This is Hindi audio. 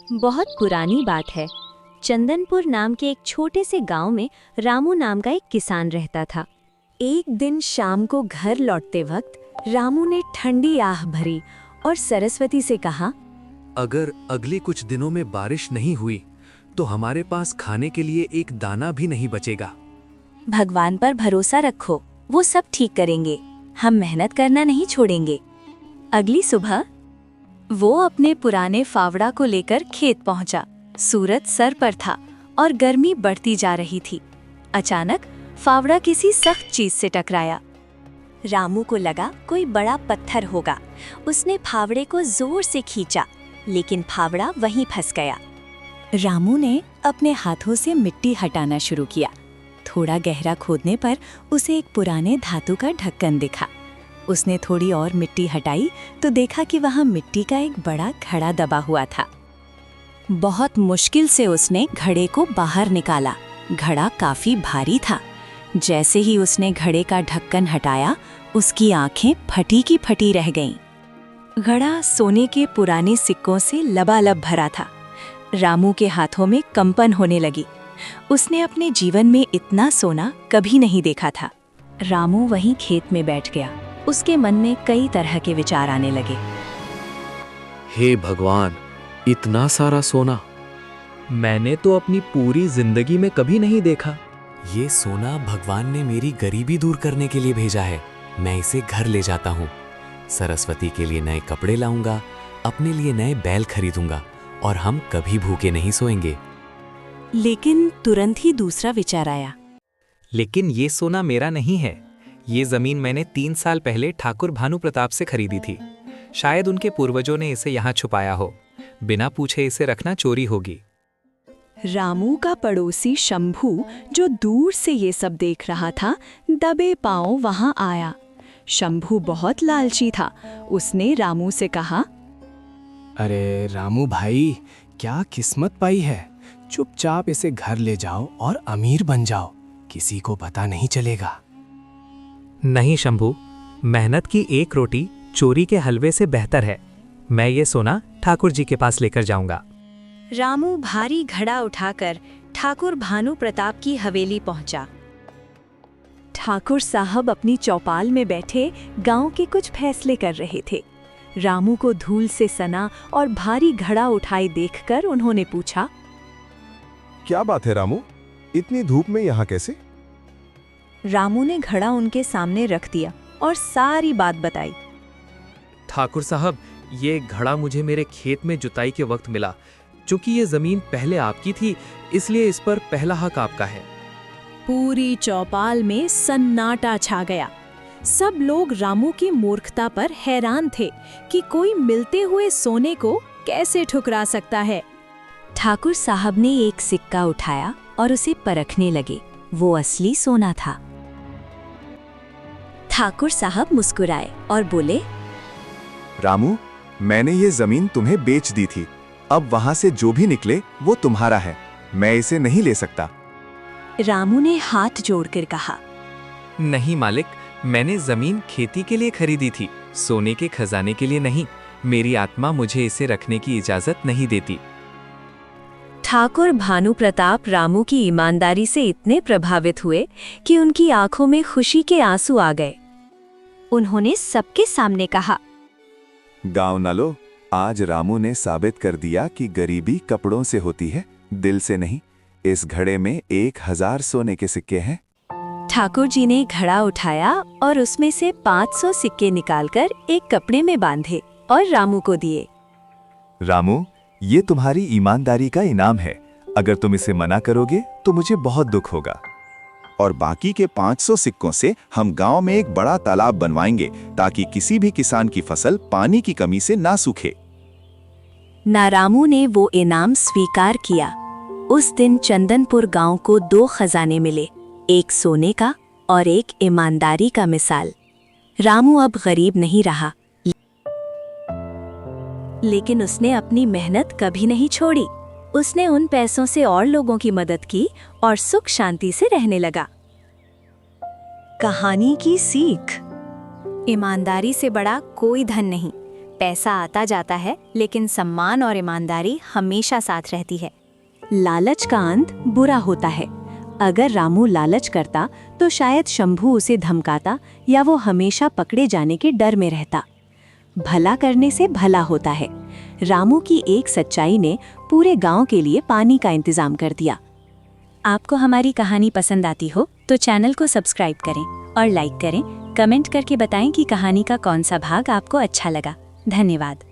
बहुत पुरानी बात है। चंदनपुर नाम के एक छोटे से गांव में रामू नाम का एक किसान रहता था। एक दिन शाम को घर लौटते वक्त रामू ने ठंडी आह भरी और सरस्वती से कहा, अगर अगले कुछ दिनों में बारिश नहीं हुई तो हमारे पास खाने के लिए एक दाना भी नहीं बचेगा। भगवान पर भरोसा रखो, वो सब ठीक करेंगे। हम मेहनत करना नहीं छोड़ेंगे। अगली सुबह वो अपने पुराने फावड़ा को लेकर खेत पहुंचा। सूरज सर पर था और गर्मी बढ़ती जा रही थी। अचानक फावड़ा किसी सख्त चीज से टकराया। रामू को लगा कोई बड़ा पत्थर होगा। उसने फावड़े को जोर से खींचा, लेकिन फावड़ा वहीं फंस गया। रामू ने अपने हाथों से मिट्टी हटाना शुरू किया। थोड़ा गहरा खोदने पर उसे एक पुराने धातु का ढक्कन दिखा। उसने थोड़ी और मिट्टी हटाई तो देखा कि वहाँ मिट्टी का एक बड़ा घड़ा दबा हुआ था। बहुत मुश्किल से उसने घड़े को बाहर निकाला। घड़ा काफी भारी था। जैसे ही उसने घड़े का ढक्कन हटाया, उसकी आंखें फटी की फटी रह गईं। घड़ा सोने के पुराने सिक्कों से लबालब भरा था। रामू के हाथों में कंपन होने लगी। उसने अपने जीवन में इतना सोना कभी नहीं देखा था। रामू वहीं खेत में बैठ गया। उसके मन में कई तरह के विचार आने लगे। हे भगवान, इतना सारा सोना मैंने तो अपनी पूरी जिंदगी में कभी नहीं देखा। ये सोना भगवान ने मेरी गरीबी दूर करने के लिए भेजा है। मैं इसे घर ले जाता हूँ। सरस्वती के लिए नए कपड़े लाऊंगा, अपने लिए नए बैल खरीदूंगा और हम कभी भूखे नहीं सोएंगे। लेकिन तुरंत ही दूसरा विचार आया। लेकिन ये सोना मेरा नहीं है। ये जमीन मैंने 3 साल पहले ठाकुर भानु प्रताप से खरीदी थी। शायद उनके पूर्वजों ने इसे यहाँ छुपाया हो। बिना पूछे इसे रखना चोरी होगी। रामू का पड़ोसी शंभू, जो दूर से ये सब देख रहा था, दबे पांव वहां आया। शंभू बहुत लालची था। उसने रामू से कहा, अरे रामू भाई, क्या किस्मत पाई है। चुपचाप इसे घर ले जाओ और अमीर बन जाओ। किसी को पता नहीं चलेगा। नहीं शंभू, मेहनत की एक रोटी चोरी के हलवे से बेहतर है। मैं ये सोना ठाकुर जी के पास लेकर जाऊंगा। रामू भारी घड़ा उठाकर ठाकुर भानु प्रताप की हवेली पहुंचा। ठाकुर साहब अपनी चौपाल में बैठे गांव के कुछ फैसले कर रहे थे। रामू को धूल से सना और भारी घड़ा उठाए देखकर उन्होंने पूछा, क्या बात है रामू, इतनी धूप में यहाँ कैसे? रामू ने घड़ा उनके सामने रख दिया और सारी बात बताई। ठाकुर साहब, ये घड़ा मुझे मेरे खेत में जुताई के वक्त मिला। चूंकि ये जमीन पहले आपकी थी, इसलिए इस पर पहला हक आपका है। पूरी चौपाल में सन्नाटा छा गया। सब लोग रामू की मूर्खता पर हैरान थे कि कोई मिलते हुए सोने को कैसे ठुकरा सकता है। ठाकुर साहब ने एक सिक्का उठाया और उसे परखने लगे। वो असली सोना था। ठाकुर साहब मुस्कुराए और बोले, रामू, मैंने ये जमीन तुम्हें बेच दी थी। अब वहाँ से जो भी निकले वो तुम्हारा है। मैं इसे नहीं ले सकता। रामू ने हाथ जोड़कर कहा, नहीं मालिक, मैंने जमीन खेती के लिए खरीदी थी, सोने के खजाने के लिए नहीं। मेरी आत्मा मुझे इसे रखने की इजाजत नहीं देती। ठाकुर भानु प्रताप रामू की ईमानदारी से इतने प्रभावित हुए कि उनकी आंखों में खुशी के आंसू आ गए। उन्होंने सबके सामने कहा, गाँव नालो, आज रामू ने साबित कर दिया कि गरीबी कपड़ों से होती है, दिल से नहीं। इस घड़े में 1000 सोने के सिक्के हैं। ठाकुर जी ने घड़ा उठाया और उसमें से 500 सिक्के निकालकर एक कपड़े में बांधे और रामू को दिए। रामू, ये तुम्हारी ईमानदारी का इनाम है। अगर तुम इसे मना करोगे तो मुझे बहुत दुख होगा। और बाकी के 500 सिक्कों से हम गांव में एक बड़ा तालाब बनवाएंगे ताकि किसी भी किसान की फसल पानी की कमी से ना सूखे। ना रामू ने वो इनाम स्वीकार किया। उस दिन चंदनपुर गांव को 2 खजाने मिले, एक सोने का और एक ईमानदारी का मिसाल। रामू अब गरीब नहीं रहा, लेकिन उसने अपनी मेहनत कभी नहीं छोड़ी। उसने उन पैसों से और लोगों की मदद की और सुख शांति से रहने लगा। कहानी की सीख, ईमानदारी से बड़ा कोई धन नहीं। पैसा आता जाता है, लेकिन सम्मान और ईमानदारी हमेशा साथ रहती है। लालच का अंत बुरा होता है। अगर रामू लालच करता तो शायद शंभू उसे धमकाता या वो हमेशा पकड़े जाने के डर में रहता। भला करने से भला होता है। रामू की एक सच्चाई ने पूरे गांव के लिए पानी का इंतजाम कर दिया। आपको हमारी कहानी पसंद आती हो तो चैनल को सब्सक्राइब करें और लाइक करें। कमेंट करके बताएं कि कहानी का कौन सा भाग आपको अच्छा लगा। धन्यवाद।